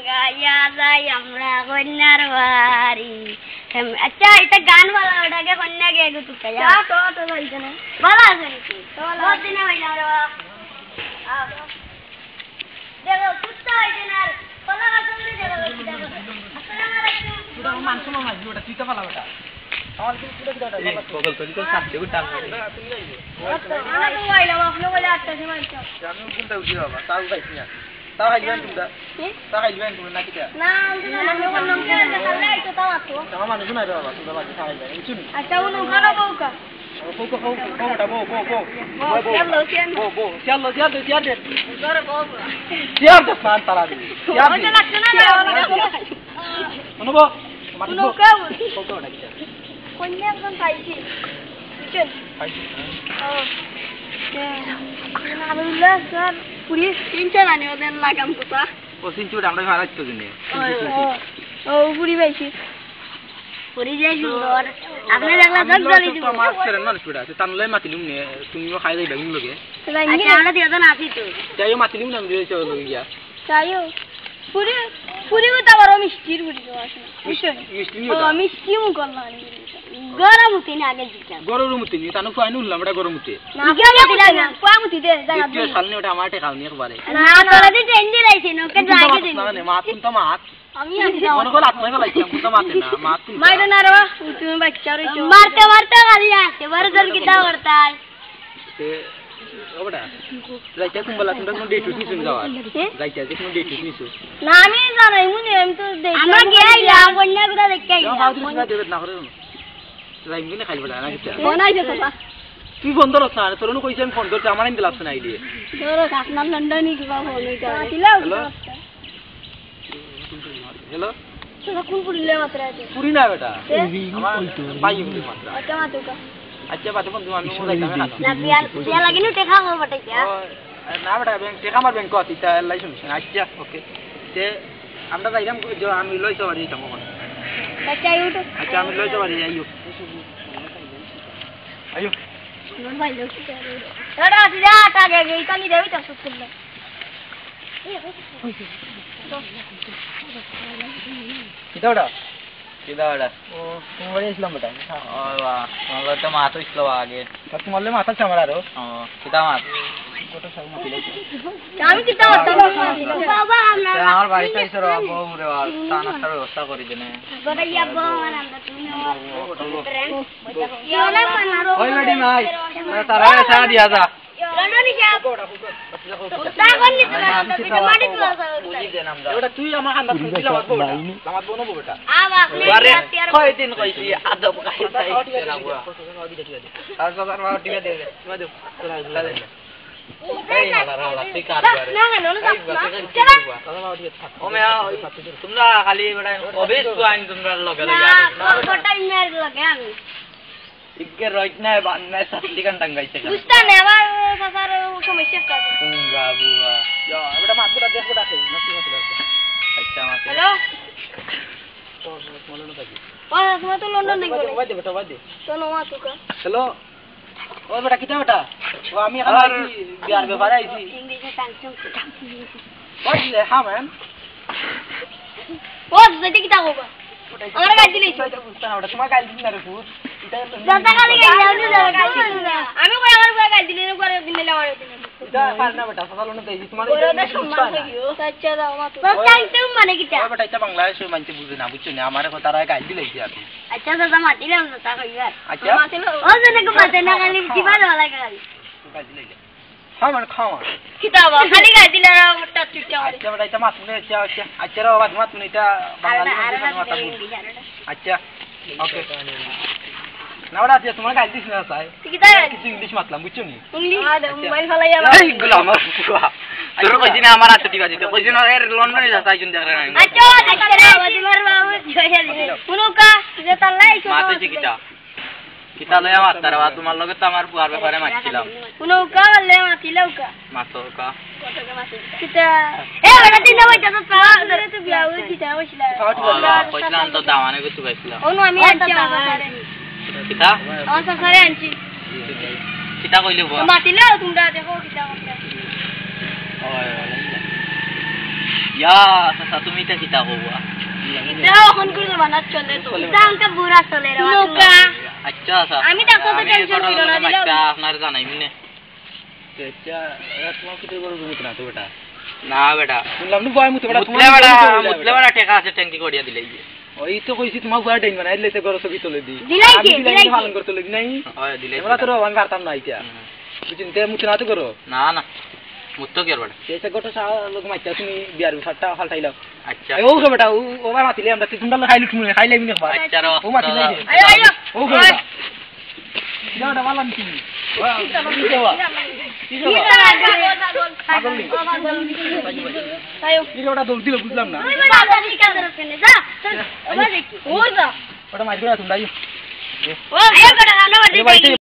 গাইয়া যাই আমরা কন্যার বাড়ি। আচ্ছা এটা গান বলা, ওটাকে কন্যা গে গুতু কায়া তো তো বলতে না বলা আছে নাকি? বহুত দিন হইল রে বাবা। দেখো কুত্তা হইছে না বলা আছে রে। দেখো আসসালামু আলাইকুম। পুরো মাংস মাছ ওটা চিতা পালা ওটা আমার কি পুরো দাও বগল তো তো সাথে গুটা না তুমি যাইবে না তো হইলো আপনি বলে আটটা সময় তো আমি কোনটা উঠি বাবা তাও পাইছি না তাও খাইবেন তোমরা তাও খাইবেন তোমরা নাকি তা না আমি বললাম যে খালে তো তাও আতো আমার মানুষ না রে বাবা তোমরা বাকি খাইবেন বুঝছো নি আচ্ছা উনো খানা বউকা ওটা বো চলো চলো দে করে বউ ইয়ার তো মান তারা দি ইয়ার ওটা লাগছে না অনুভব উনো কাউ ফটো ওটা কি কন্যা একজন পাইছি বুঝছেন পাইছি আলহামদুলিল্লাহ স্যার পুরি তিনটা রানি ওদের লাগাম কথা ও সিনচুটা আমরা হারাচ্ছ দিনে ও পুরি পাইছি পুরি যাই সুন্দর আপনি দেখলা দল দলি দিব মাছ ছেড়ে মানুষ পড়া আছে তানলে মাতিলুম নে তুমিও খাই যাইবা ইন লগে আচ্ছা আমরা দিও না আসি তো যাইও মাতিলুম না দিলে চলো লগে গিয়া তাইও পুরি পুরি তো বড় মিষ্টির পুরি তো আছে বুঝছেন মিষ্টি ও মিষ্টি মু করলাম গরম হতে না আগে দিতাম গরুর মুতি নি তানু ফাইন উল্লাম এটা গরুর মুতি না গরম হতে না পামুতি দে জায়গা একটু সালনি ওটা আমারটা খাওনি একবারে না তোরা দি ট্রেন দিয়ে রাইছে নকে জায়গা দিন না মাত তো মাত আমি আসি মনে কর আত্মা গলাইছি আমি তো মাতে না মাত মাইরে না রে তুমি বাচ্চা রইছো মারতে মারতে গালি আসে বড় জল কিটা করতাই তে ওটা যাইতা কুম্বলা তোমরা কোন ডেট উঠিছ যাওয়া যাইতা যে কোন ডেট উঠিছ না আমি জানাই মুনি আমি তো দেই আমরা গেইলা বন্যা গুলা দেখতে যাও হাউস না দেবে না করে যাই মিনে খাইল বড়া না কিটা বনাইছে তো তুই ফোন ধরছ না তোরনো কইছেন ফোন ধরতে আমার আইন দিলাছ না আইডিয়ে ধরো আপনার লন্ডনে কি বাবা হইতা দিলাও হ্যালো তোরা কোন পুরিলে মাত্র আছে পুরি না বেটা আমার পাই পুরি মাত্র আচ্ছা মাতুকা আচ্ছা বাতে বন্ধু আমি যাইতাম না না বিয়া লাগিনু টেকা হবো বটে কি না বেটা ব্যাংক টেকা আমার ব্যাংক আছে তা লাইসেন্স আচ্ছা ওকে তে আমরা যাইলাম আমি লইতে পারি যাবো আচ্ছা ইউটিউব আচ্ছা আমি লইতে পারি আইও আইও নন ভাই লোক কি করে দাদা সিধা আটা গে ইতালি দেবি তো সুকুল কিদাওড়া কিদাওড়া ও তুমি বাড়ি আসলাম বেটা ও বাহ তোমার তো মাথা ইসলো আগে তোমার মাথা চামড়ারো ও কিদা মাথা কত সব মাথা লাইছে আমি কিতা করতাম বাবা আমরা আমার বাড়িতে আইছো রে বাবু রে তানার ব্যবস্থা করি দেনে গোটা ইয়াবো আমরা তুমি ইওলা মানারো ওই বেটি নাই তারা এসা দিয়া যা লন্ডনে যাব তা কোনি তো মাটি তো বুঝি দেন আমরা ওটা তুই আমার হান্ডা তুই লামাত বড় লামাত বনো বেটা আপনি কয় দিন কইছি আদব খাইতাই না বুয়া আর সবার মা টিভি দে দে তোরা গুলা দে এই হালা হালা তুই কাট করে না না ও মে তোমরা খালি বেটা অবেশ তো আইন তোমরা লগে লগে না গোটা ইমেল লাগে আমি ইকে রইত না বান না সাতি কান টাঙ্গাইছে বুঝতা না আবার বাবার সমস্যা আছে তুঙ্গা বুয়া যা বেটা মাতটা দেখো ডাকে নতি মত আছে আচ্ছা মাতে হ্যালো তো বলো না কাজি ও তুমি তো লন্ডন নাই গলে বাদে বেটা বাদে তো নোয়া তুকা হ্যালো ও বেটা কিটা বেটা ও আমি এখন আইছি বিয়ার ব্যাপারে আইছি ইংলিশে টাংচং What the hell, man? ও যেতে কি তাকো আমার গাড়ি দিলেই তো বুঝতা না ওটা তোমার গাড়ি দিন না রে পুত দাদা খালি গাড়ি দাও আমি কই আমার গাড়ি দিলে করে দিলে আমার দিলে এটা পার না বেটা সকাল না দেই তোমার ওরে সম্মান থাকিও আচ্ছা দাও মা তো টাংচং মানে কিটা ও বেটা এটা বাংলাদেশে মানতে বুঝে না বুঝছো না আমারে কথা রায় গাড়ি দিলেই আপনি আচ্ছা দাদা মাতিলাম না তা কইবা আচ্ছা ও জনে কো মাতে না খালি দিবার वाला গাড়ি গাড়ি দিলেই খাও মানে খাও কিতাব খালি গাড়ি দিলে ওটা চুটা আচ্ছা বেটা এটা মাত শুনে আচ্ছা আচ্ছা আচ্ছা রে বাবা মাত শুনে এটা বাঙালি আচ্ছা ওকে না বেটা আচ্ছা তোমার গাড়ি দিছ না চাই কিছু ইংলিশ মাতলাম বুঝছো নি মোবাইল ফলাইয়া এই গুলা আমার কুয়া তোর কইছি না আমার হাতে টিপা দিতে কইছি না এর লন্ডনে যাস আইছুন দেখরে না আচ্ছা আচ্ছা তোমার বাবু জয়া দিলে পুরোকা যে তালাই মাতে কিটা কিটা লয়া মাতার বা তোমার লগে তো আমার পুয়ার ব্যাপারে মারছিলাম পুরোকা লে মাতিলাউকা মাতোকা কিটা এ বেটা তিনটা বইটা তো তালা ধরে তো বিয়া হই কিটা বসলা কইছিলাম তো দাওয়ানে কইতে পাইছিলাম ওনো আমি আনছি কিটা আমার সারে আনছি কিটা কইলে বুয়া মাতিলাও তোমরা দেখো কিটা করতে ওই ইয়া চাচা তুমি এটা কিতা কবা যাও এখন করে বানাত চলে তো দামটা বুড়া চলে রে আচ্ছা আচ্ছা আমি তো কত টেনশন হইল না দিলাম আপনার জানাই মিনে আচ্ছা তোমার কি করব তুমি না তো বেটা না বেটা শুনলাম না বয় মুতে বেটা মুতলে বেটা টাকা আছে ট্যাঙ্কি করিয়া দিলাই ওই তো কইছি তোমার বয় ডাইন বানাই দিলে তো গরো ছবি তুলে দি দিলাই কি পালন করতে লাগি নাই হয় দিলাই আমরা তো আমি পারতাম না আইতা বুঝিন তে মুতে না তো করো না না মুত্ত কি আর বেটা এইটা গোটা লোক মাইতা তুমি বিয়ার সাতটা ফালটাইলাও আচ্ছা ও গো বেটা ও বা মাতিলে আমরা তিনটা খাইলি তুমি খাইলে মিনে খাবা আচ্ছা ও মাতিলে আয় আয় ও গো বেটা দাও মালা মিছি বুঝলাম না ওটা মাইর তোমরা